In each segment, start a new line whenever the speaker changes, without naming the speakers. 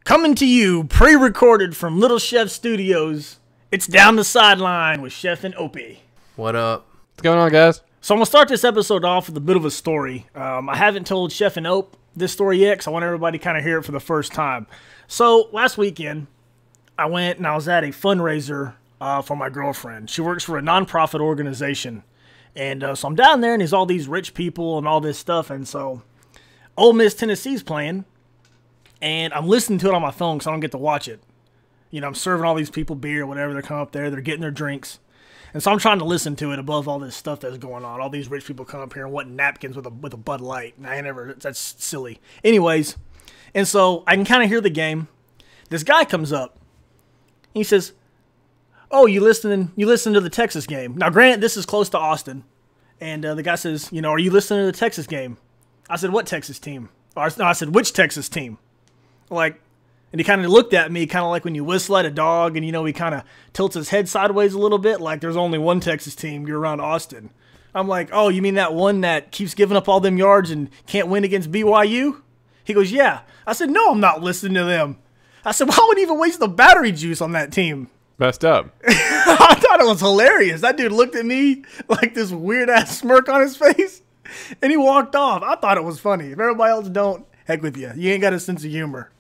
Coming to you, pre-recorded from Little Chef Studios, it's Down the Sideline with Chef and Opie.
What up?
What's going on, guys?
So I'm going to start this episode off with a bit of a story. I haven't told Chef and Ope this story yet because I want everybody to kind of hear it for the first time. So last weekend, I went and I was at a fundraiser for my girlfriend. She works for a nonprofit organization. And so I'm down there and there's all these rich people and all this stuff. And so Ole Miss Tennessee's playing. And I'm listening to it on my phone because I don't get to watch it. You know, I'm serving all these people beer or whatever. They're coming up there. They're getting their drinks. And so I'm trying to listen to it above all this stuff that's going on. All these rich people come up here and want napkins with a Bud Light. And that's silly. Anyways, and so I can kind of hear the game. This guy comes up. He says, "Oh, you listening to the Texas game?" Now, granted, this is close to Austin. And the guy says, "You know, are you listening to the Texas game?" I said, "What Texas team?" Or no, I said, "Which Texas team?" Like, and he kind of looked at me kind of like when you whistle at a dog and, you know, he kind of tilts his head sideways a little bit like there's only one Texas team. You're around Austin. I'm like, "Oh, you mean that one that keeps giving up all them yards and can't win against BYU?" He goes, "Yeah." I said, "No, I'm not listening to them." I said, "Why would he even waste the battery juice on that team?"
Messed up.
I thought it was hilarious. That dude looked at me like this weird-ass smirk on his face, and he walked off. I thought it was funny. If everybody else don't, heck with you. You ain't got a sense of humor.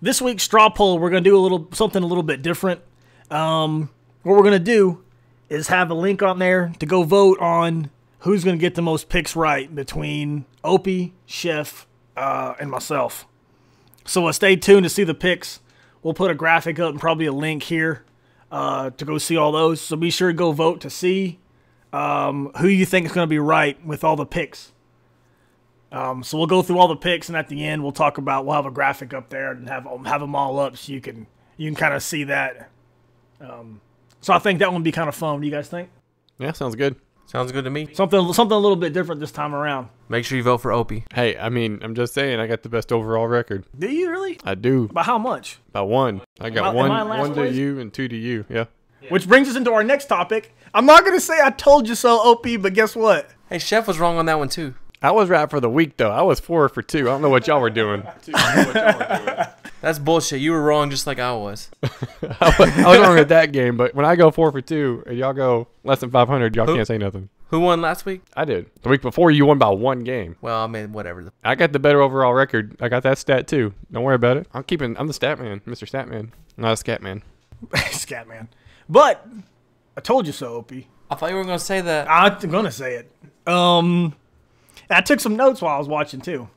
This week's straw poll, we're going to do something a little bit different. What we're going to do is have a link on there to go vote on who's going to get the most picks right between Opie, Chef, and myself. So stay tuned to see the picks. We'll put a graphic up and probably a link here to go see all those. So be sure to go vote to see who you think is going to be right with all the picks. So we'll go through all the picks, and at the end, we'll have a graphic up there and have them all up so you can kind of see that. So I think that one would be kind of fun. What do you guys think?
Yeah, sounds good.
Sounds good to me.
Something a little bit different this time around.
Make sure you vote for Opie.
Hey, I mean, I'm just saying, I got the best overall record.
Do you really?
I do.
By how much?
By one. I got
Am I in last
one to
place?
you and two to you. Yeah.
Which brings us into our next topic. I'm not going to say I told you so, Opie, but guess what?
Hey, Chef was wrong on that one, too.
I was right for the week, though. I was 4 for 2. I don't know what y'all were doing.
That's bullshit. You were wrong just like I was.
I was wrong at that game, but when I go 4 for 2 and y'all go less than 500, y'all can't say nothing.
Who won last week?
I did. The week before, you won by 1 game.
Well, I mean, whatever.
I got the better overall record. I got that stat, too. Don't worry about it. I'm the stat man, Mr. Stat Man. Not a scat man.
Scat man. But I told you so, Opie.
I thought you were going to say that.
I'm going to say it. I took some notes while I was watching, too.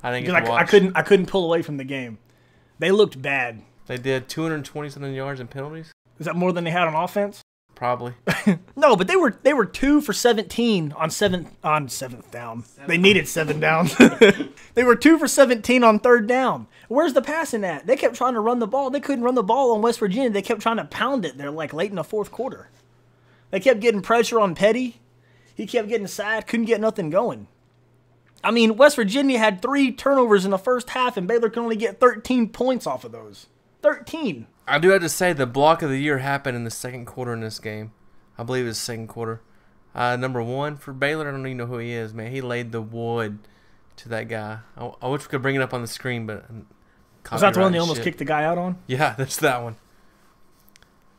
I didn't get to watch.
I couldn't pull away from the game. They looked bad.
They did 220-something yards and penalties?
Is that more than they had on offense?
Probably.
No, but they were 2 for 17 on seventh down. They needed 7 downs. They were 2 for 17 on 3rd down. Where's the passing at? They kept trying to run the ball. They couldn't run the ball on West Virginia. They kept trying to pound it. They're like late in the 4th quarter. They kept getting pressure on Petty. He kept getting sacked. Couldn't get nothing going. I mean, West Virginia had 3 turnovers in the first half, and Baylor can only get 13 points off of those. 13.
I do have to say the block of the year happened in the 2nd quarter in this game. I believe it was 2nd quarter. Number 1 for Baylor, I don't even know who he is, man. He laid the wood to that guy. I wish we could bring it up on the screen, but
Was that the one they almost kicked the guy out on?
Yeah, that's that one.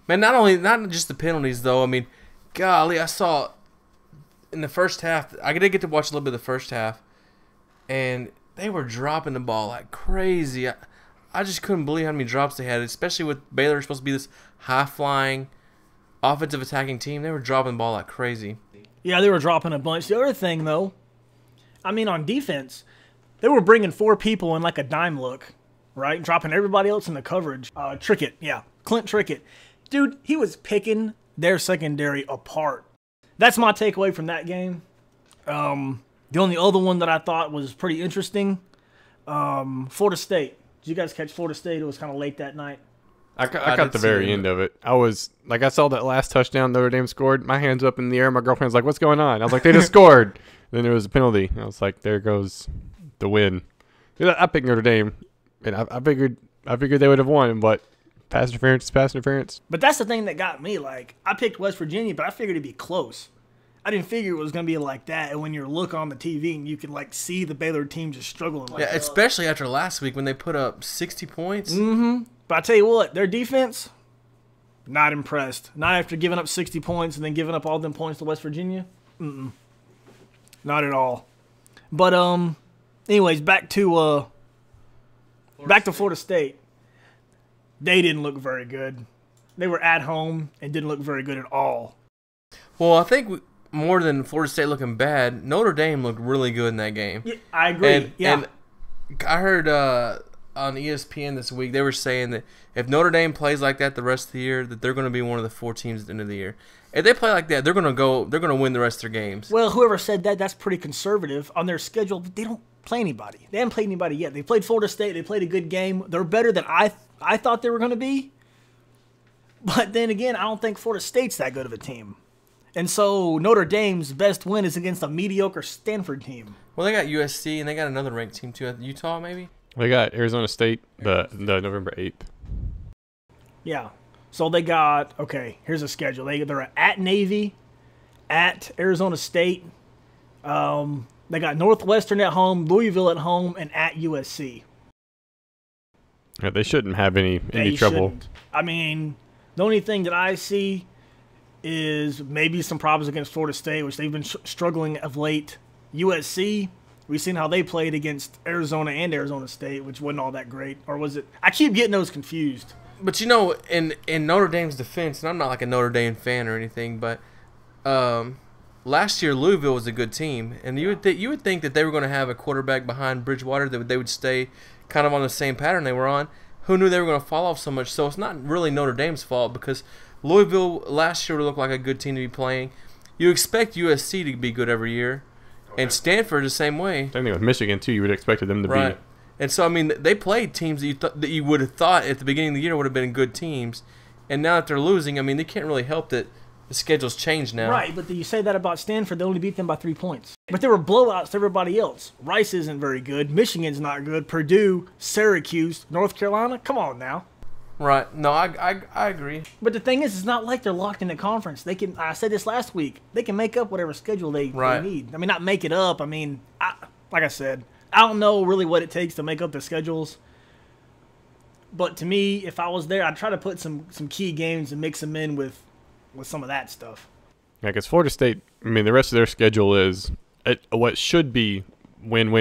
Man, not just the penalties, though. I mean, golly, I saw in the first half, I did get to watch a little bit of the first half, and they were dropping the ball like crazy. I just couldn't believe how many drops they had, especially with Baylor supposed to be this high-flying, offensive attacking team. They were dropping the ball like crazy.
Yeah, they were dropping a bunch. The other thing, though, I mean, on defense, they were bringing 4 people in like a dime look, right? Dropping everybody else in the coverage. Trickett, yeah. Clint Trickett. Dude, he was picking their secondary apart. That's my takeaway from that game. The only other one that I thought was pretty interesting, Florida State. Did you guys catch Florida State? It was kind of late that night.
I caught the very end of it. I saw that last touchdown Notre Dame scored. My hands up in the air. My girlfriend's like, "What's going on?" I was like, "They just scored." Then there was a penalty. I was like, "There goes the win." I picked Notre Dame, and I figured they would have won, but pass interference is pass interference.
But that's the thing that got me. Like, I picked West Virginia, but I figured it'd be close. I didn't figure it was going to be like that. And when you look on the TV and you can like see the Baylor team just struggling. Like
Yeah, especially after last week when they put up 60 points.
Mm-hmm. But I tell you what, their defense, not impressed. Not after giving up 60 points and then giving up all them points to West Virginia. Not at all. But anyways, back to Florida State. They didn't look very good. They were at home and didn't look very good at all.
Well, I think more than Florida State looking bad, Notre Dame looked really good in that game.
Yeah, I agree.
And I heard on ESPN this week they were saying that if Notre Dame plays like that the rest of the year, that they're going to be one of the 4 teams at the end of the year. If they play like that, they're going to win the rest of their games.
Well, whoever said that, that's pretty conservative on their schedule. They don't play anybody. They haven't played anybody yet. They played Florida State. They played a good game. They're better than I thought they were going to be. But then again, I don't think Florida State's that good of a team. And so Notre Dame's best win is against a mediocre Stanford team.
Well, they got USC, and they got another ranked team, too. Utah, maybe?
They got Arizona State the November 8th.
Yeah. So they got, okay, here's a schedule. They're at Navy, at Arizona State. They got Northwestern at home, Louisville at home, and at USC.
Yeah, they shouldn't have any trouble.
Shouldn't. I mean, the only thing that I see is maybe some problems against Florida State, which they've been struggling of late. USC, we've seen how they played against Arizona and Arizona State, which wasn't all that great. Or was it? I keep getting those confused.
But, you know, in Notre Dame's defense, and I'm not like a Notre Dame fan or anything, but last year Louisville was a good team. And you would think that they were going to have a quarterback behind Bridgewater, that they would stay kind of on the same pattern they were on. Who knew they were going to fall off so much? So it's not really Notre Dame's fault, because Louisville last year looked like a good team to be playing. You expect USC to be good every year, and Stanford the same way.
Same thing with Michigan too. You would expect them to be.
And so I mean, they played teams that you would have thought at the beginning of the year would have been good teams, and now that they're losing, I mean, they can't really help that the schedule's changed now.
Right, but you say that about Stanford, they only beat them by 3 points. But there were blowouts to everybody else. Rice isn't very good. Michigan's not good. Purdue, Syracuse, North Carolina. Come on now.
Right. No, I agree.
But the thing is, it's not like they're locked in the conference. They can. I said this last week. They can make up whatever schedule they need. I mean, not make it up. I mean, like I said, I don't know really what it takes to make up the schedules. But to me, if I was there, I'd try to put some key games and mix them in with some of that stuff.
Yeah, because Florida State, I mean, the rest of their schedule is what should be win.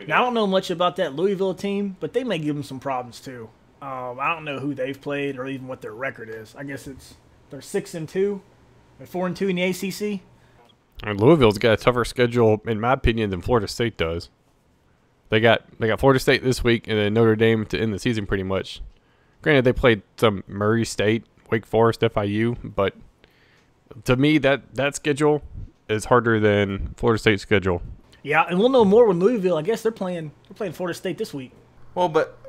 Now, I don't know much about that Louisville team, but they may give them some problems too. I don't know who they've played or even what their record is. I guess they're 6-2, they're 4-2 in the ACC.
And Louisville's got a tougher schedule, in my opinion, than Florida State does. They got Florida State this week and then Notre Dame to end the season pretty much. Granted, they played some Murray State, Wake Forest, FIU, but to me, that schedule is harder than Florida State's schedule.
Yeah, and we'll know more when Louisville. I guess they're playing Florida State this week.
Well, but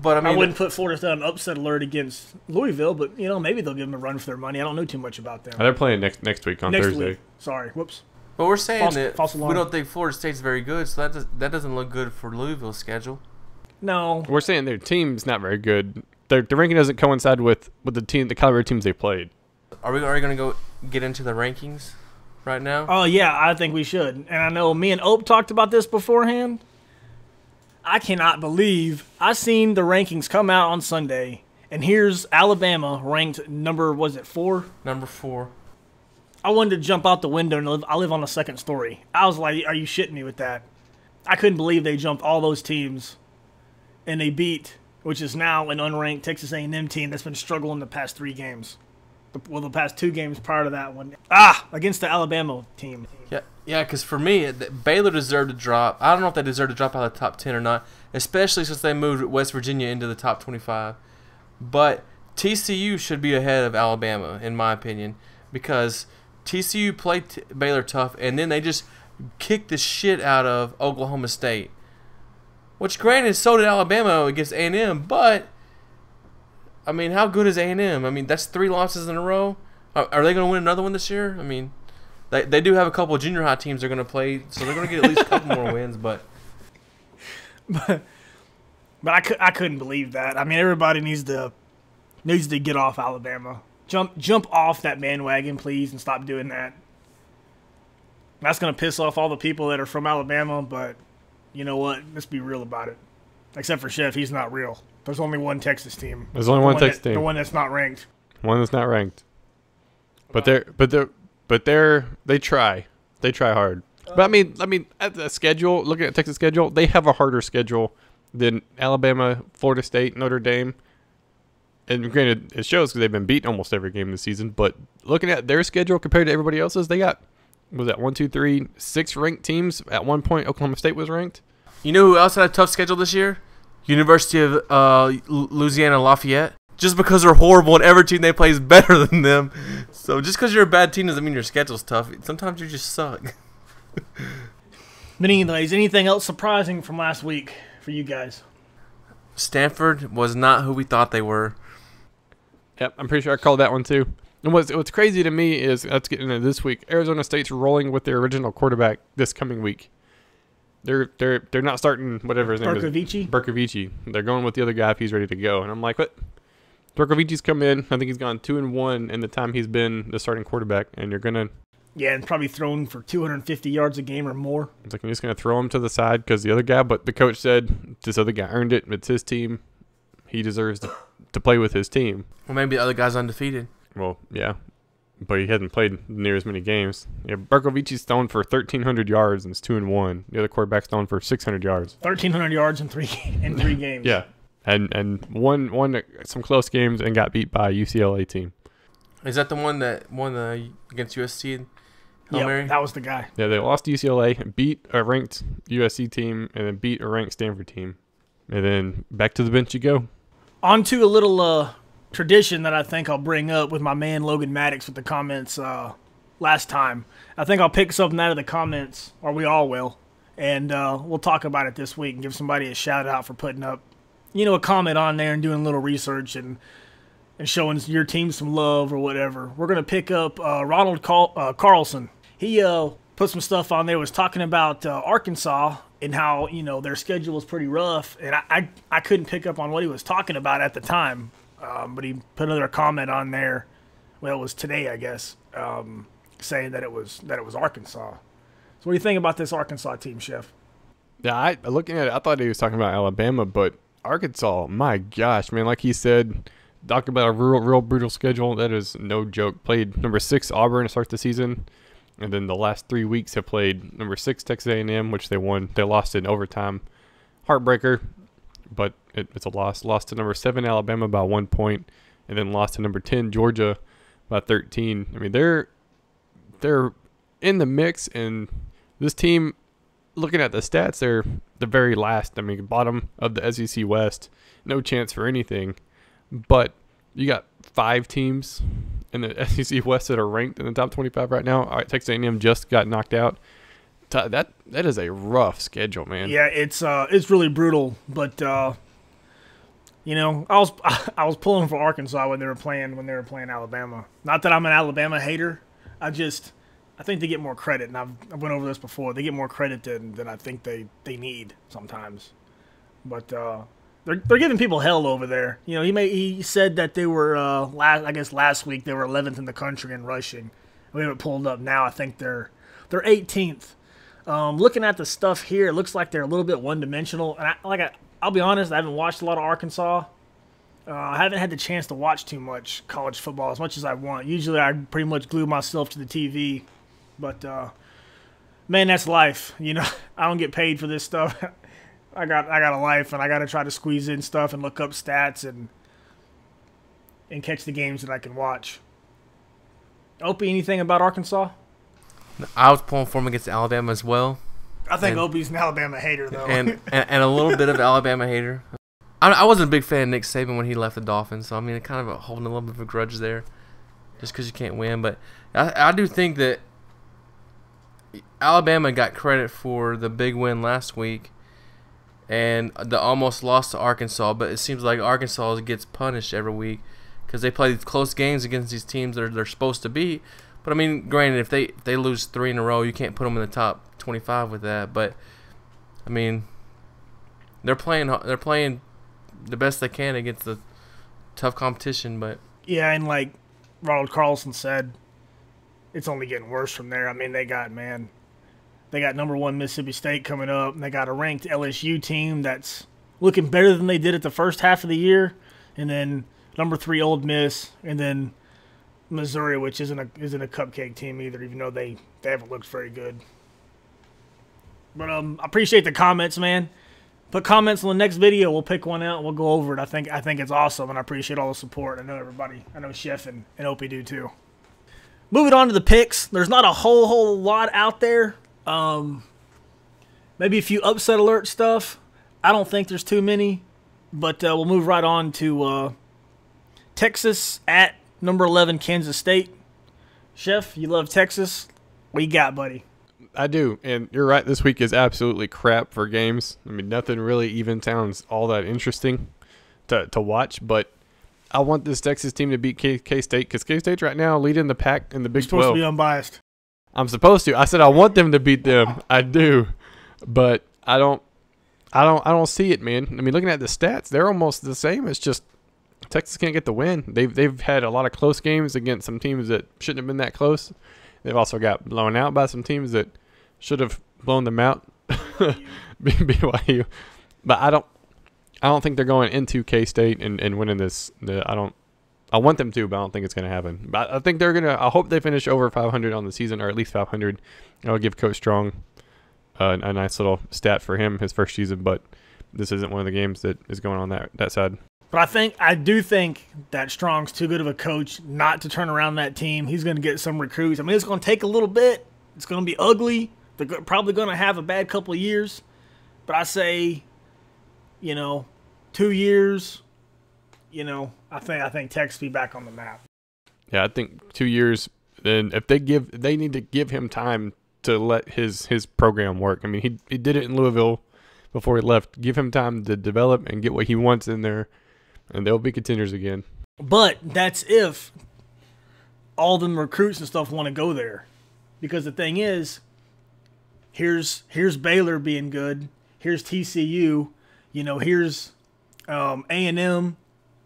I mean,
I wouldn't put Florida State on an upset alert against Louisville, but maybe they'll give them a run for their money. I don't know too much about them.
They're playing next week on Thursday.
Week. Sorry, whoops.
But we're saying we don't think Florida State's very good, so that doesn't look good for Louisville's schedule.
No,
we're saying their team's not very good. The ranking doesn't coincide with the caliber of teams they played.
Are we already going to go get into the rankings right now?
Oh, yeah, I think we should. And I know me and Ope talked about this beforehand. I cannot believe I seen the rankings come out on Sunday, and here's Alabama ranked number, was it 4?
Number 4.
I wanted to jump out the window, and I live on the second story. I was like, are you shitting me with that? I couldn't believe they jumped all those teams, and they beat, which is now an unranked Texas A&M team that's been struggling the past 3 games. Well, the past 2 games prior to that one. Against the Alabama team.
Yeah, because for me, Baylor deserved to drop. I don't know if they deserve to drop out of the top 10 or not, especially since they moved West Virginia into the top 25. But TCU should be ahead of Alabama, in my opinion, because TCU played Baylor tough, and then they just kicked the shit out of Oklahoma State. Which, granted, so did Alabama against A&M, but I mean, how good is A&M? I mean, that's 3 losses in a row. Are they going to win another one this year? I mean, they do have a couple of junior high teams they're going to play, so they're going to get at least a couple more wins. But
I couldn't believe that. I mean, everybody needs to get off Alabama. Jump off that bandwagon, please, and stop doing that. That's going to piss off all the people that are from Alabama, but you know what? Let's be real about it. Except for Chef, he's not real. There's only one Texas team.
There's only one Texas team.
The one that's not ranked.
One that's not ranked. But they try. They try hard. But I mean, at the schedule, looking at Texas schedule, they have a harder schedule than Alabama, Florida State, Notre Dame. And granted, it shows because they've been beaten almost every game this season. But looking at their schedule compared to everybody else's, they got, was that 1, 2, 3, 6 ranked teams. At one point, Oklahoma State was ranked.
You know who else had a tough schedule this year? University of Louisiana Lafayette. Just because they're horrible and every team they play is better than them. So just because you're a bad team doesn't mean your schedule's tough. Sometimes you just suck.
But anyways, anything else surprising from last week for you guys?
Stanford was not who we thought they were.
Yep, I'm pretty sure I called that one too. And what's crazy to me is, let's get into this week, Arizona State's rolling with their original quarterback this coming week. They're not starting whatever his name is. Bercovici. They're going with the other guy if he's ready to go. And I'm like, what? Bercovici's come in. I think he's gone 2-1 in the time he's been the starting quarterback. And you're going to...
Yeah, and probably thrown for 250 yards a game or more.
It's like, I'm just going to throw him to the side because the other guy, but the coach said this other guy earned it. It's his team. He deserves to play with his team.
Well, maybe the other guy's undefeated.
Well, yeah. But he hasn't played near as many games. Yeah, Bercovici's thrown for 1,300 yards and it's 2-1. The other quarterback's thrown for 600 yards.
1,300 yards in three games.
Yeah, and won some close games and got beat by a UCLA team.
Is that the one that won against USC?
Yeah, that was the guy.
Yeah, they lost to UCLA, beat a ranked USC team, and then beat a ranked Stanford team. And then back to the bench you go.
On to a little tradition that I think I'll bring up with my man Logan Maddox with the comments last time. I think I'll pick something out of the comments, or we all will, and we'll talk about it this week and give somebody a shout out for putting up, a comment on there and doing a little research and showing your team some love or whatever. We're gonna pick up Ronald Carlson. He put some stuff on there, was talking about Arkansas and how their schedule was pretty rough, and I couldn't pick up on what he was talking about at the time. But he put another comment on there. Well, it was today, I guess, saying that it was Arkansas. So, what do you think about this Arkansas team, Chef?
Yeah, looking at it, I thought he was talking about Alabama, but Arkansas, my gosh, man! Like he said, talking about a real brutal schedule. That is no joke. Played number 6 Auburn to start the season, and then the last 3 weeks have played number 6 Texas A&M, which they won. They lost in overtime, heartbreaker. But it's a loss. Lost to number 7 Alabama by 1 point, and then lost to number 10 Georgia by 13. I mean, they're in the mix, and this team, looking at the stats, they're the very last. I mean, bottom of the SEC West, no chance for anything. But you got 5 teams in the SEC West that are ranked in the top 25 right now. All right, Texas A&M just got knocked out. That is a rough schedule, man.
Yeah, it's really brutal, but I was pulling for Arkansas when they were playing Alabama. Not that I'm an Alabama hater. I think they get more credit, and I've went over this before. They get more credit than I think they need sometimes. But they're giving people hell over there. He said that they were last week they were 11th in the country in rushing. We have it pulled up now. I think they're 18th. Looking at the stuff here, it looks like they're a little bit one-dimensional. And I'll be honest, I haven't watched a lot of Arkansas. I haven't had the chance to watch too much college football as much as I want. Usually I pretty much glue myself to the TV. But, man, that's life. I don't get paid for this stuff. I got a life, and I got to try to squeeze in stuff and look up stats and catch the games that I can watch. Opie, anything about Arkansas?
I was pulling for him against Alabama as well.
I think Opie's an Alabama hater, though.
And a little bit of Alabama hater. I wasn't a big fan of Nick Saban when he left the Dolphins, so I mean, kind of holding a little bit of a grudge there, just because you can't win. But I do think that Alabama got credit for the big win last week and the almost loss to Arkansas, but it seems like Arkansas gets punished every week because they play these close games against these teams that they're supposed to beat. But I mean, granted, if they lose 3 in a row, you can't put them in the top 25 with that. But I mean, they're playing the best they can against the tough competition. But
yeah, and Ronald Carlson said, it's only getting worse from there. I mean, they got number 1 Mississippi State coming up, and they got a ranked LSU team that's looking better than they did at the first half of the year, and then number 3 Ole Miss, and then Missouri, which isn't a cupcake team either, even though they haven't looked very good. But I appreciate the comments, man. Put comments on the next video. We'll pick one out and we'll go over it. I think it's awesome, and I appreciate all the support. I know Chef and Opie do too. Moving on to the picks. There's not a whole lot out there. Maybe a few upset alert stuff. I don't think there's too many. But we'll move right on to Texas at number 11 Kansas State. Chef, you love Texas. What you got, buddy?
I do, and you're right. This week is absolutely crap for games. I mean, nothing really even sounds all that interesting to watch. But I want this Texas team to beat K-State because K-State's right now leading the pack in the Big 12.
You're supposed to be unbiased.
I'm supposed to. I said I want them to beat them. I do, but I don't see it, man. I mean, looking at the stats, they're almost the same. It's just Texas can't get the win. They've had a lot of close games against some teams that shouldn't have been that close. They've also got blown out by some teams that should have blown them out. BYU. But I don't think they're going into K-State and winning this. I want them to, but I don't think it's going to happen. But I think I hope they finish over 500 on the season, or at least 500. I'll give Coach Strong a nice little stat for him his first season, but this isn't one of the games that is going on that side.
But I do think that Strong's too good of a coach not to turn around that team. He's going to get some recruits. I mean, it's going to take a little bit. It's going to be ugly. They're probably going to have a bad couple of years. But I say, 2 years, I think Texas be back on the map.
Yeah, I think 2 years. Then if they need to give him time to let his program work. I mean, he did it in Louisville before he left. Give him time to develop and get what he wants in there, and they'll be contenders again.
But that's if all them recruits and stuff want to go there. Because the thing is, here's Baylor being good. Here's TCU. Here's A&M.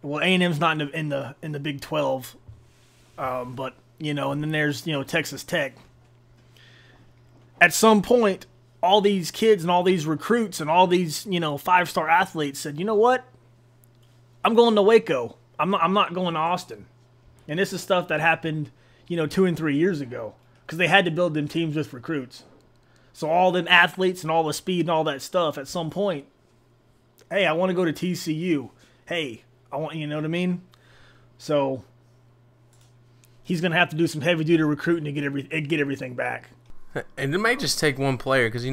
Well, A&M's not in the Big 12. But, and then there's, Texas Tech. At some point, all these kids and all these recruits and all these, 5-star athletes said, you know what? I'm going to Waco. I'm not going to Austin. And this is stuff that happened, 2 and 3 years ago. Because they had to build them teams with recruits. So all them athletes and all the speed and all that stuff, at some point, hey, I want to go to TCU. Hey, I want, you know what I mean? So he's going to have to do some heavy-duty recruiting to get everything back.
And it may just take one player because,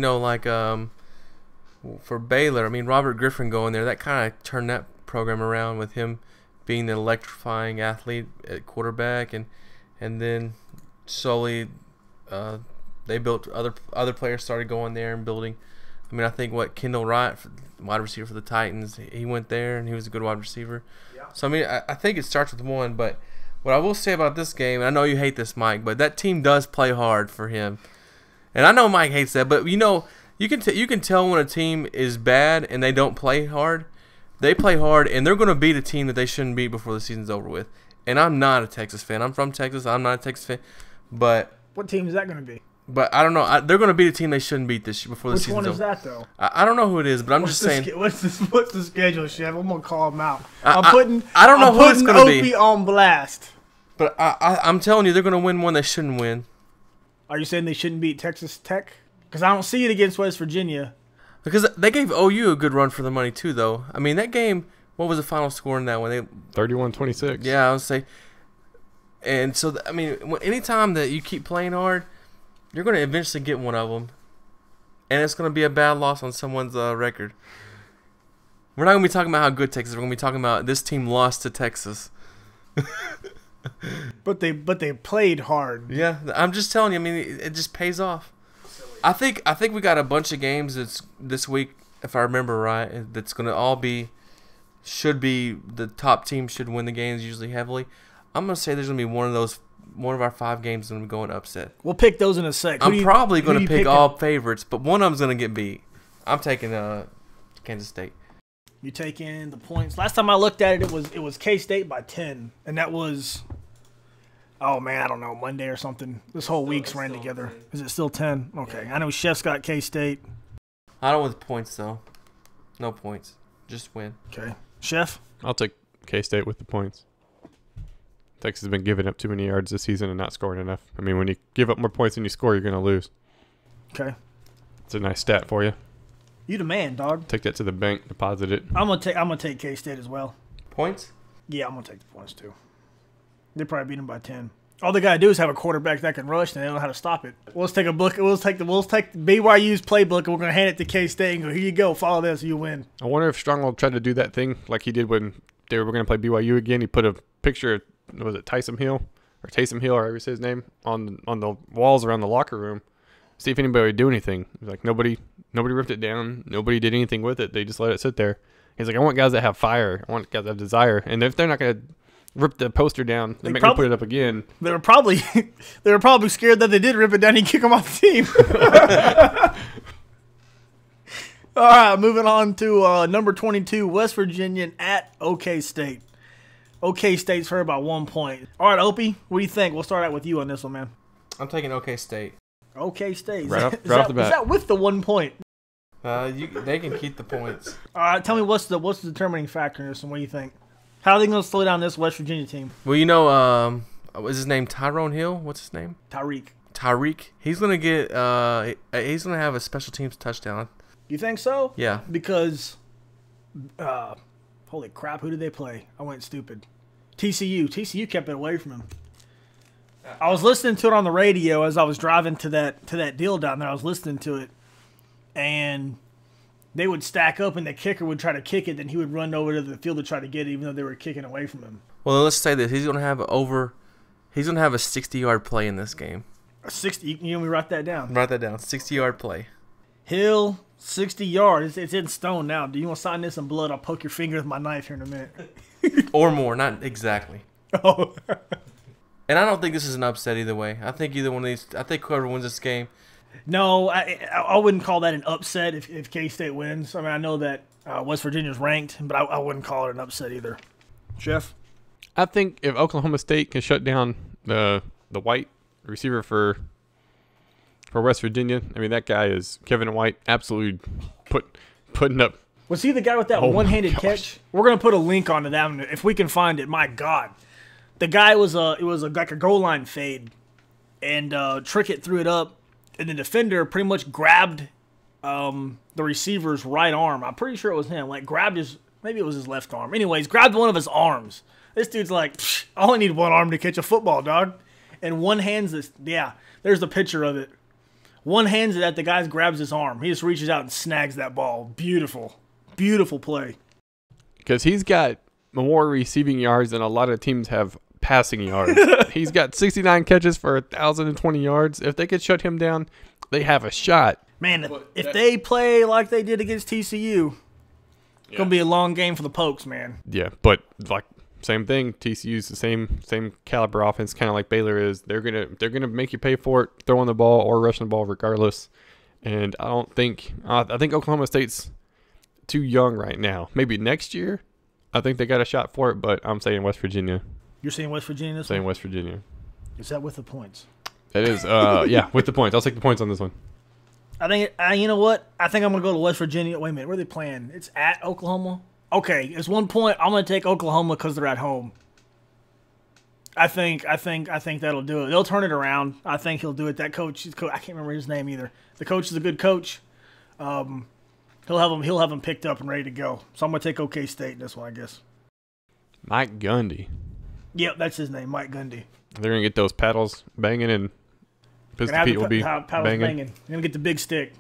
for Baylor, I mean, Robert Griffin going there, that kind of turned that program around with him being the electrifying athlete at quarterback. And then slowly they built other players started going there and building. I mean, I think Kendall Wright, wide receiver for the Titans, he went there and he was a good wide receiver. Yeah. So, I mean, I think it starts with one. But what I will say about this game, and I know you hate this, Mike, but that team does play hard for him. And I know Mike hates that, but, you can tell when a team is bad and they don't play hard. They play hard, and they're going to beat a team that they shouldn't beat before the season's over with. And I'm not a Texas fan. I'm from Texas. I'm not a Texas fan. But
what team is that going to be?
But I don't know. They're going to beat a team they shouldn't beat this before the season's over.
Which one is that, though?
I don't know who it is, but I'm just saying.
What's the schedule, Chef? I'm going to call them out.
I don't know who it's going to be.
Opie on blast.
But I'm telling you, they're going to win one they shouldn't win.
Are you saying they shouldn't beat Texas Tech? Because I don't see it against West Virginia.
Because they gave OU a good run for the money, too, though. I mean, that game, what was the final score in that one?
31-26.
Yeah, I would say. And so, I mean, anytime that you keep playing hard, you're going to eventually get one of them. And it's going to be a bad loss on someone's record. We're not going to be talking about how good Texas is. We're going to be talking about this team lost to Texas.
But they played hard.
Yeah, I'm just telling you. I mean, it just pays off. I think we got a bunch of games that's this week, if I remember right, that's going to all should be the top team should win the games usually heavily. I'm going to say there's going to be one of our 5 games going to be going upset.
We'll pick those in a sec.
I'm probably going to pick all favorites, but one of them's going to get beat. I'm taking Kansas State.
You taking the points? Last time I looked at it, it was K-State by 10, and that was Oh, man, I don't know. Monday or something. This whole week's ran together.
10.
Is it still 10? Okay. Yeah. I know Chef's got K-State.
I don't with points, though. No points. Just win.
Okay. Chef?
I'll take K-State with the points. Texas has been giving up too many yards this season and not scoring enough. I mean, when you give up more points than you score, you're going to lose.
Okay.
It's a nice stat for you.
You the man, dog.
Take that to the bank, deposit it.
I'm gonna take K-State as well.
Points?
Yeah, I'm gonna take the points too. They probably beat them by 10. All they gotta do is have a quarterback that can rush, and they don't know how to stop it. We'll take a book. We'll take BYU's playbook, and we're gonna hand it to K-State and go, here you go, follow this, you win.
I wonder if Strong will try to do that thing like he did when they were going to play BYU again. He put a picture of, was it Taysom Hill, or however you say his name, on the walls around the locker room. See if anybody would do anything. He's like, nobody ripped it down. Nobody did anything with it. They just let it sit there. He's like, I want guys that have fire. I want guys that have desire. And if they're not going to rip the poster down, they make me put it up again.
They were probably scared that they did rip it down and kick them off the team. All right, moving on to number 22, West Virginia at OK State. OK State's hurt by 1 point. All right, Opie, what do you think? We'll start out with you on this one, man.
I'm taking OK State.
OK State.
Right off the bat.
Is that with the 1 point?
They can keep the points.
All right, tell me what's the determining factor in this, and what do you think? How are they going to slow down this West Virginia team?
Well, you know, is his name Tyrone Hill? What's his name?
Tyreek.
He's gonna get. He's gonna have a special teams touchdown.
You think so?
Yeah.
Because, holy crap, who did they play? I went stupid. TCU. TCU kept it away from him. I was listening to it on the radio as I was driving to that deal down there. I was listening to it, and they would stack up, and the kicker would try to kick it, then he would run over to the field to try to get it, even though they were kicking away from him.
Well, let's say this: he's gonna have a 60-yard play in this game.
A 60. You want me to write that down?
Write that down. 60-yard play.
Hill, 60 yards. It's in stone now. Do you want to sign this in blood? I'll poke your finger with my knife here in a minute.
Or more, not exactly.
Oh.
And I don't think this is an upset either way. I think either one of these. I think whoever wins this game.
No, I wouldn't call that an upset if K-State wins. I mean, I know that West Virginia's ranked, but I wouldn't call it an upset either. Jeff?
I think if Oklahoma State can shut down the white receiver for West Virginia, I mean, that guy is Kevin White, absolutely putting up.
Was he the guy with that one-handed catch? We're gonna put a link onto that one if we can find it. My God, the guy was like a goal line fade, and Trickett threw it up, and the defender pretty much grabbed the receiver's right arm. I'm pretty sure it was him. Like grabbed maybe it was his left arm. Anyways, grabbed one of his arms. This dude's like, I only need one arm to catch a football, dog. And one hands this. Yeah, there's the picture of it. One hands it at the guy, grabs his arm. He just reaches out and snags that ball. Beautiful. Beautiful play.
Because he's got more receiving yards than a lot of teams have passing yards. He's got 69 catches for 1,020 yards. If they could shut him down, they have a shot.
Man, if they play like they did against TCU, it's going to be a long game for the Pokes, man.
Yeah, but like same thing. TCU's the same caliber offense, kind of like Baylor is. They're gonna make you pay for it, throwing the ball or rushing the ball, regardless. And I think Oklahoma State's too young right now. Maybe next year, I think they got a shot for it. But I'm saying West Virginia.
You're saying West Virginia this
saying
one?
West Virginia.
Is that with the points?
It is. Yeah, with the points. I'll take the points on this one.
I think. You know what? I think I'm gonna go to West Virginia. Wait a minute. Where are they playing? It's at Oklahoma. Okay, it's 1 point. I'm gonna take Oklahoma because they're at home. I think that'll do it. They'll turn it around. I think he'll do it. That coach, I can't remember his name either. The coach is a good coach. He'll have him picked up and ready to go. So I'm gonna take OK State in this one, I guess.
Mike Gundy.
Yep, that's his name, Mike Gundy.
They're gonna get those paddles banging, and Pistol Pete will be banging.
You're gonna get the big stick.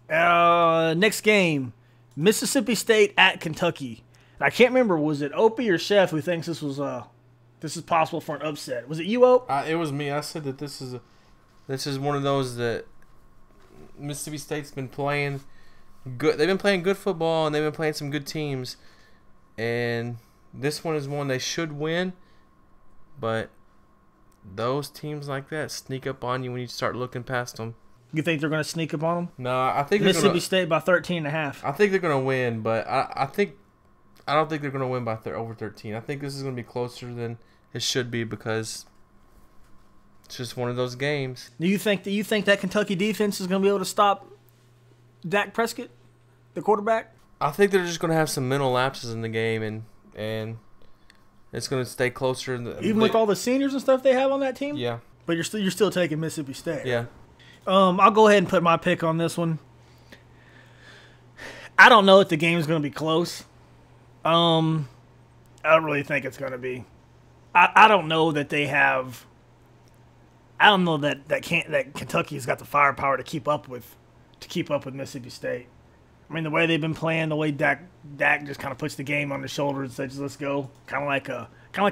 Next game, Mississippi State at Kentucky. And I can't remember, was it Opie or Chef who thinks this is possible for an upset? Was it you, Ope?
It was me. I said that this is one of those that Mississippi State's been playing good. They've been playing good football, and they've been playing some good teams. And this one is one they should win, but those teams like that sneak up on you when you start looking past them.
You think they're going to sneak up on them?
No, I think
Mississippi State by 13.5.
I think they're going to win, but I don't think they're going to win by over 13. I think this is going to be closer than it should be because It's just one of those games.
Do you think that Kentucky defense is going to be able to stop Dak Prescott, the quarterback?
I think they're just going to have some mental lapses in the game, and it's going to stay closer.
Even with all the seniors and stuff they have on that team?
Yeah.
But you're still taking Mississippi State.
Yeah.
I'll go ahead and put my pick on this one. I don't know if the game is going to be close. I don't really think it's going to be. I don't know that they have. I don't know that Kentucky's got the firepower to keep up with Mississippi State. I mean, the way they've been playing, the way Dak just kind of puts the game on his shoulders and says, "Let's go," kind of like a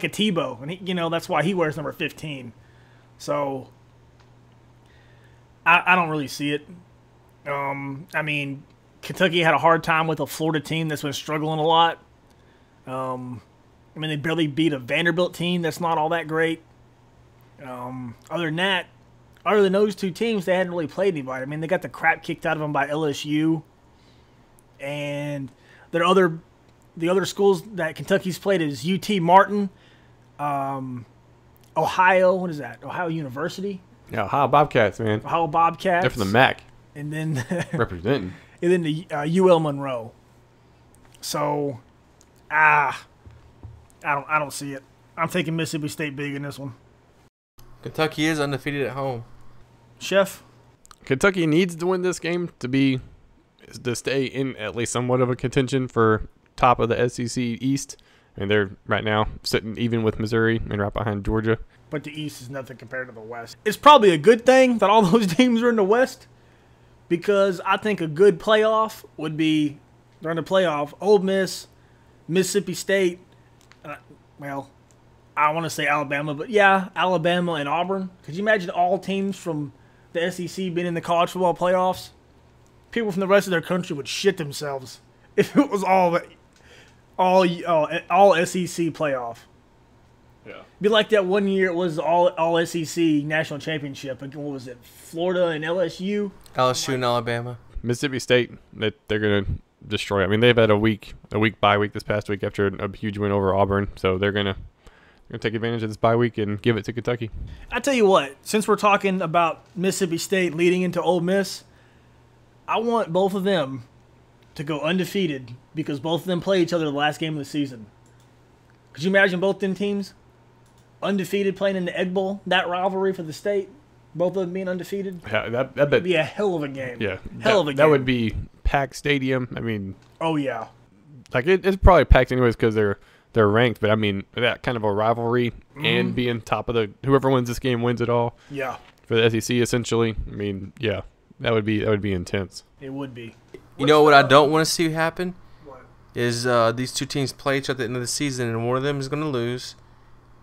Tebow, and that's why he wears number 15. So I don't really see it. I mean, Kentucky had a hard time with a Florida team that's been struggling a lot. I mean, they barely beat a Vanderbilt team that's not all that great. Other than those two teams, they hadn't really played anybody. I mean, they got the crap kicked out of them by LSU. And the other schools that Kentucky's played is UT Martin, Ohio. What is that? Ohio University.
Yeah, Ohio Bobcats, man.
Ohio Bobcats.
They're from the MAC.
And then
representing.
And then the UL Monroe. So, I don't see it. I'm taking Mississippi State big in this one.
Kentucky is undefeated at home.
Chef?
Kentucky needs to win this game to stay in at least somewhat of a contention for top of the SEC East. And they're right now sitting even with Missouri and right behind Georgia.
But the East is nothing compared to the West. It's probably a good thing that all those teams are in the West, because I think a good playoff would be, during the playoff, Ole Miss, Mississippi State, I want to say Alabama, but yeah, Alabama and Auburn. Could you imagine all teams from the SEC being in the college football playoffs? People from the rest of their country would shit themselves if it was all SEC playoff.
Yeah.
Be like that one year it was all SEC national championship. Like, what was it? Florida and LSU.
LSU and Alabama.
Mississippi State, they're going to destroy. I mean, they've had a week bye week this past week after a huge win over Auburn, so they're going to take advantage of this bye week and give it to Kentucky.
I tell you what, since we're talking about Mississippi State leading into Ole Miss, I want both of them to go undefeated because both of them play each other the last game of the season. Could you imagine both them teams undefeated playing in the Egg Bowl? That rivalry for the state, both of them being undefeated.
Yeah, that
would be a hell of a game.
Yeah,
hell of a game.
That would be packed stadium. I mean,
oh yeah,
like it's probably packed anyways because they're ranked. But I mean, that kind of a rivalry and being top of whoever wins this game wins it all.
Yeah,
for the SEC essentially. I mean, yeah, that would be intense.
It would be.
You know what I don't want to see happen?
What?
Is these two teams play each other at the end of the season, and one of them is going to lose,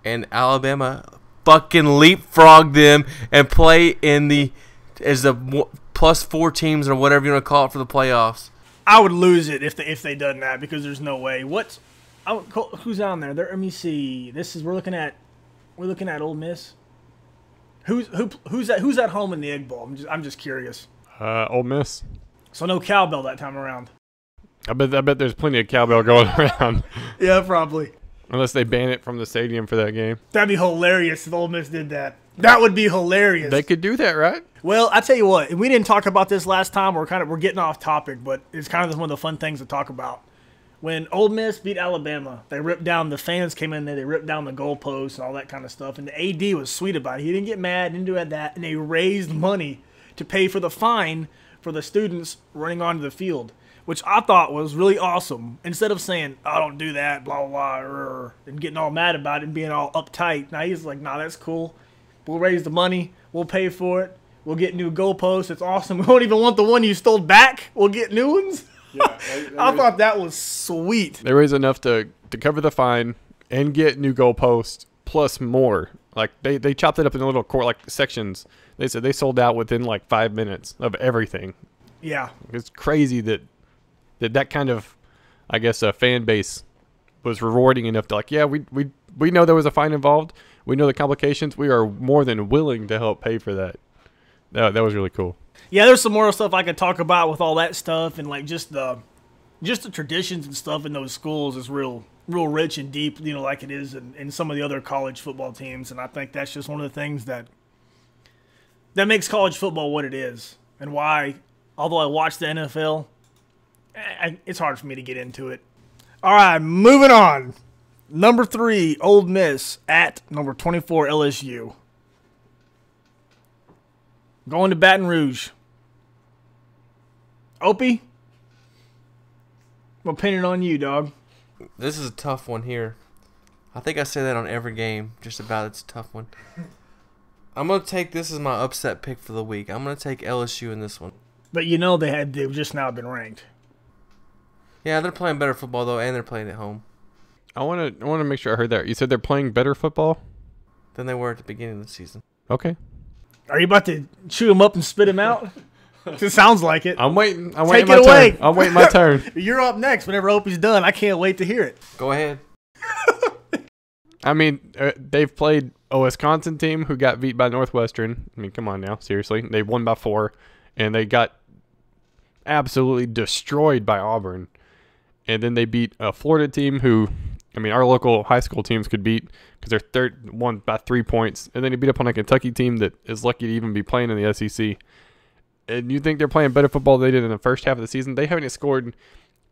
and Alabama fucking leapfrog them and play as the +4 teams or whatever you want to call it for the playoffs.
I would lose it if they done that, because there's no way. Who's on there? Let me see. We're looking at Ole Miss. Who's at home in the Egg Bowl? I'm just curious.
Ole Miss.
So no cowbell that time around.
I bet there's plenty of cowbell going around.
Yeah, probably.
Unless they ban it from the stadium for that game.
That'd be hilarious if Ole Miss did that. That would be hilarious.
They could do that, right?
Well, I tell you what, we didn't talk about this last time. We're getting off topic, but it's kind of one of the fun things to talk about. When Ole Miss beat Alabama, the fans came in there, they ripped down the goalposts and all that kind of stuff, and the AD was sweet about it. He didn't get mad, didn't do that, and they raised money to pay for the fine for the students running onto the field, which I thought was really awesome. Instead of saying, "I don't do that," blah, blah, blah, and getting all mad about it and being all uptight. Now he's like, "Nah, that's cool. We'll raise the money. We'll pay for it. We'll get new goalposts. It's awesome. We won't even want the one you stole back. We'll get new ones." Yeah, I thought that was sweet.
They raised enough to cover the fine and get new goalposts plus more. Like they chopped it up in little sections. They said they sold out within 5 minutes of everything.
Yeah,
it's crazy that kind of, I guess, a fan base was rewarding enough to we know there was a fine involved. We know the complications. We are more than willing to help pay for that. That was really cool.
Yeah, there's some more stuff I could talk about with all that stuff, and just the traditions and stuff in those schools is real rich and deep, like it is in some of the other college football teams. And I think that's just one of the things that that makes college football what it is, and why, although I watch the NFL, it's hard for me to get into it. All right, moving on. Number 3, Ole Miss at number 24, LSU. Going to Baton Rouge. Opie, I'm pinning on you, dog.
This is a tough one here. I think I say that on every game, just about. It's a tough one. I'm going to take this as my upset pick for the week. I'm going to take LSU in this one.
But you know they've just now been ranked.
Yeah, they're playing better football, though, and they're playing at home.
I want to make sure I heard that. You said they're playing better football
than they were at the beginning of the season.
Okay.
Are you about to chew them up and spit them out? It sounds like it.
I'm waiting.
Take it away.
I'm waiting my turn.
You're up next whenever Opie's done. I can't wait to hear it.
Go ahead.
I mean, they've played a Wisconsin team who got beat by Northwestern. I mean, come on now. Seriously. They won by 4, and they got absolutely destroyed by Auburn. And then they beat a Florida team who, I mean, our local high school teams could beat because they're won by 3 points. And then they beat up on a Kentucky team that is lucky to even be playing in the SEC. And you think they're playing better football than they did in the first half of the season? They haven't scored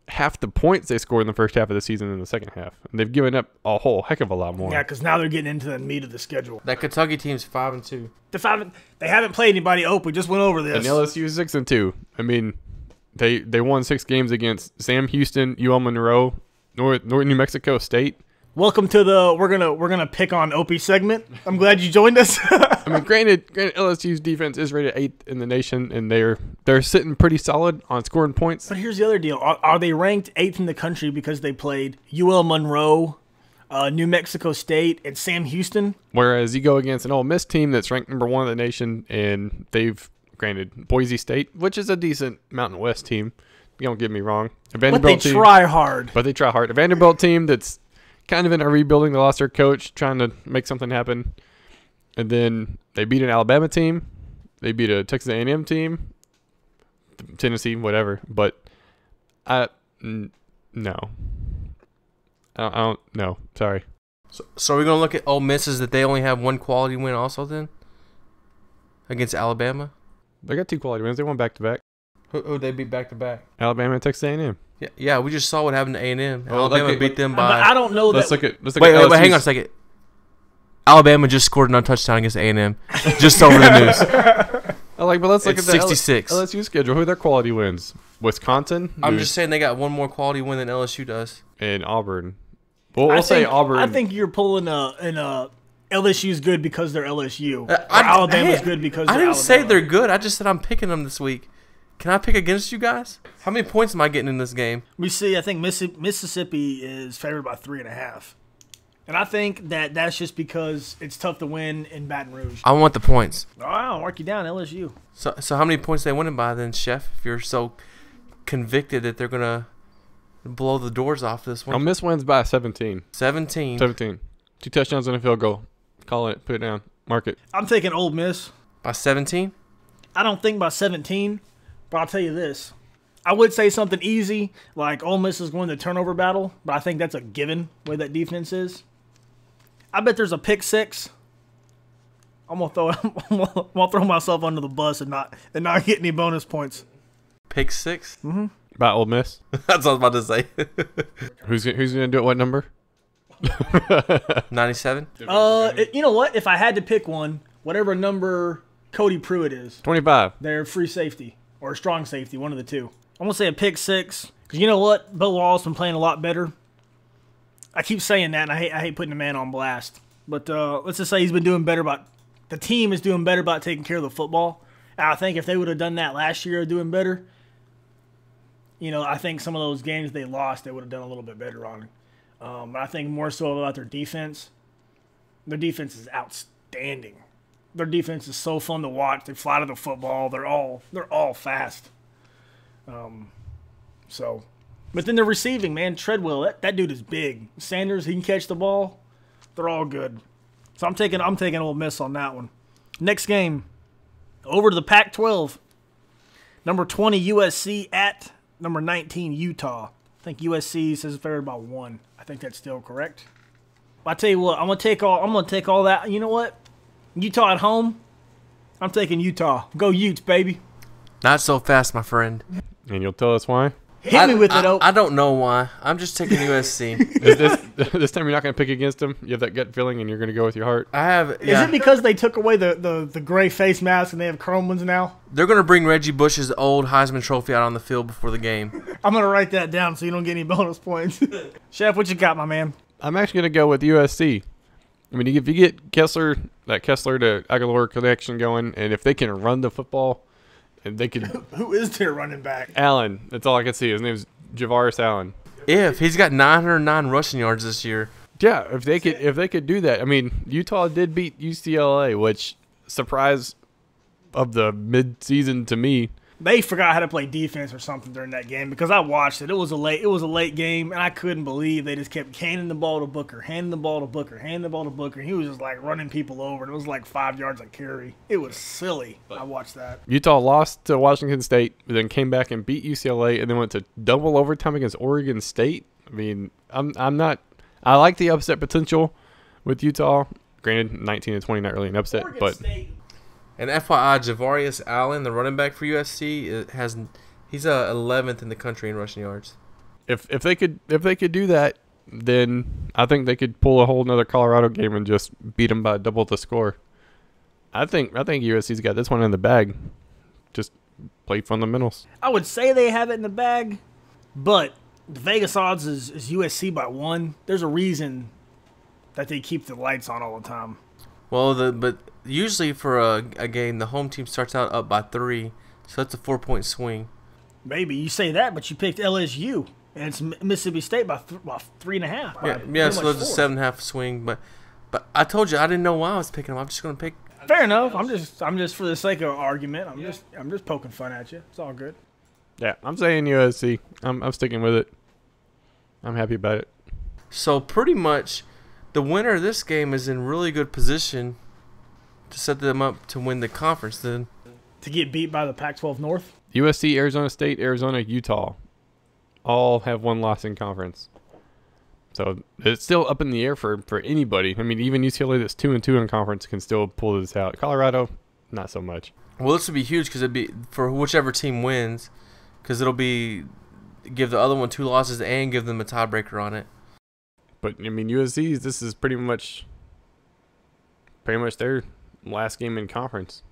half the points they scored in the first half of the season in the second half. And they've given up a whole heck of a lot more.
Yeah, because now they're getting into the meat of the schedule.
That Kentucky team's 5-2.
They haven't played anybody. We just went over this.
And LSU is 6-2. I mean, they won 6 games against Sam Houston, UL Monroe, North New Mexico State.
Welcome to the we're gonna pick on Opie segment. I'm glad you joined us.
I mean, granted, LSU's defense is rated 8th in the nation, and they're sitting pretty solid on scoring points.
But here's the other deal: are they ranked 8th in the country because they played UL Monroe, New Mexico State, and Sam Houston?
Whereas you go against an Ole Miss team that's ranked number 1 in the nation, and they've granted Boise State, which is a decent Mountain West team. You don't get me wrong.
But they try hard.
But they try hard. A Vanderbilt team that's kind of in a rebuilding. They lost their coach, trying to make something happen. And then they beat an Alabama team. They beat a Texas A&M team. Tennessee, whatever. But no. I don't know. Sorry.
So are we going to look at Ole Misses that they only have 1 quality win also then? Against Alabama?
They got 2 quality wins. They won back-to-back.
Who they beat back-to-back?
Alabama and Texas A&M.
Yeah, we just saw what happened to A&M.
Well,
Alabama beat them by...
But I don't know
let's
that...
Look at
wait, hang on a second. Alabama just scored another touchdown against A&M. Just over the news.
But let's look at the
66.
LSU schedule. Who are their quality wins? Wisconsin?
I'm just saying they got 1 more quality win than LSU does.
And Auburn. Well, we'll say Auburn.
I think you're pulling LSU's good because they're LSU. Alabama's good because they're
I didn't
Alabama.
say they're good. I just said I'm picking them this week. Can I pick against you guys? How many points am I getting in this game?
We see, I think Mississippi is favored by 3.5. And I think that's just because it's tough to win in Baton Rouge.
I want the points.
Oh, I'll mark you down, LSU.
So how many points they winning by then, Chef? If you're so convicted that they're going to blow the doors off this one.
Ole Miss wins by 17.
17.
17. 2 touchdowns and a field goal. Call it. Put it down. Mark it.
I'm taking Ole Miss.
By 17?
I don't think by 17, but I'll tell you this. I would say something easy, like Ole Miss is going to turnover battle, but I think that's a given way that defense is. I bet there's a pick 6. I'm gonna throw myself under the bus and not get any bonus points.
Pick 6?
Mm-hmm.
By Ole Miss.
That's what I was about to say.
Who's gonna do it? What number?
97?
You know what? If I had to pick one, whatever number Cody Pruitt is,
25.
they're free safety or strong safety, one of the two. I'm gonna say a pick 6 because you know what? Bo Wall's been playing a lot better. I keep saying that, and I hate putting the man on blast. But let's just say he's been doing better the team is doing better about taking care of the football. And I think if they would have done that last year, doing better, I think some of those games they lost, they would have done a little bit better on. But I think more so about their defense. Their defense is outstanding. Their defense is so fun to watch. They fly to the football. They're all fast. But then the receiving, man, Treadwell, that dude is big. Sanders, he can catch the ball. They're all good. So I'm taking Ole Miss on that one. Next game, over to the Pac-12. Number 20 USC at number 19 Utah. I think USC says it's favored by 1. I think that's still correct. But I tell you what, I'm gonna take all that. You know what? Utah at home. I'm taking Utah. Go Utes, baby.
Not so fast, my friend.
And you'll tell us why?
Hit me with it, Oak.
I don't know why. I'm just taking USC.
Is this time you're not going to pick against them? You have that gut feeling and you're going to go with your heart?
I have.
Is it because they took away the gray face mask and they have chrome ones now?
They're going to bring Reggie Bush's old Heisman Trophy out on the field before the game.
I'm going to write that down so you don't get any bonus points. Chef, what you got, my man?
I'm actually going to go with USC. I mean, if you get that Kessler to Aguilar connection going, and if they can run the football, and they could.
Who is their running back?
Allen. That's all I can see. His name's Javaris Allen.
If he's got 909 rushing yards this year.
Yeah, if they could do that. I mean, Utah did beat UCLA, which surprise of the mid-season to me.
They forgot how to play defense or something during that game because I watched it. It was a late game, and I couldn't believe they just kept handing the ball to Booker, handing the ball to Booker, handing the ball to Booker. He was just like running people over, and it was like 5 yards a carry. It was silly. I watched that.
Utah lost to Washington State, then came back and beat UCLA, and then went to double overtime against Oregon State. I mean, I'm not. I like the upset potential with Utah. Granted, 19-20, not really an upset,
Oregon
but.
State.
And FYI, Javarius Allen, the running back for USC, he's 11th in the country in rushing yards.
If they could do that, then I think they could pull a whole another Colorado game and just beat them by double the score. I think USC's got this one in the bag. Just play fundamentals.
I would say they have it in the bag, but the Vegas odds is USC by 1. There's a reason that they keep the lights on all the time.
Well, but usually for a game, the home team starts out up by 3, so that's a 4-point swing.
Maybe you say that, but you picked LSU, and it's Mississippi State by 3.5.
Yeah. So it's a 7.5 swing. But I told you I didn't know why I was picking them. I'm just gonna pick.
Fair enough. I'm just for the sake of argument. I'm just poking fun at you. It's all good.
Yeah, I'm saying USC. I'm sticking with it. I'm happy about it.
So pretty much, the winner of this game is in really good position to set them up to win the conference. Then
to get beat by the Pac-12 North.
USC, Arizona State, Arizona, Utah, all have one loss in conference. So it's still up in the air for anybody. I mean, even UCLA that's 2-2 in conference can still pull this out. Colorado, not so much.
Well, this would be huge because it'd be for whichever team wins, because it'll be give the other one 2 losses and give them a tiebreaker on it.
But I mean, USC, this is pretty much their last game in conference.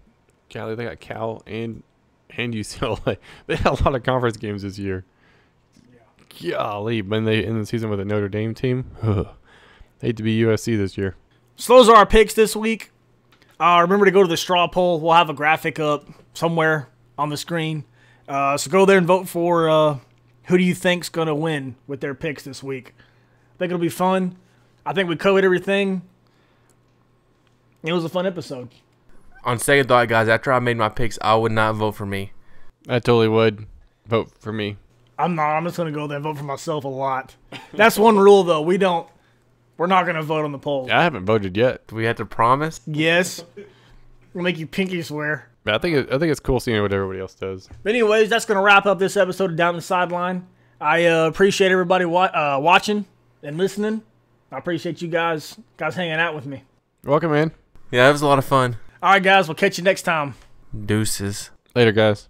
Golly, they got Cal and UCLA. They had a lot of conference games this year. Yeah. Golly, when they end the season with a Notre Dame team, hate to be USC this year.
So those are our picks this week. Remember to go to the straw poll. We'll have a graphic up somewhere on the screen. So go there and vote for who do you think's going to win with their picks this week. I think it'll be fun. I think we covered everything. It was a fun episode.
On second thought, guys, after I made my picks, I would not vote for me.
I totally would vote for me.
I'm not. I'm just going to go there and vote for myself a lot. That's one rule, though. We're not going to vote on the poll.
I haven't voted yet.
Do we have to promise?
Yes. We'll make you pinky swear.
But I think it's cool seeing what everybody else does.
But anyways, that's going to wrap up this episode of Down the Sideline. I appreciate everybody watching and listening. I appreciate you guys hanging out with me.
You're welcome, man.
Yeah, that was a lot of fun.
All right, guys. We'll catch you next time.
Deuces.
Later, guys.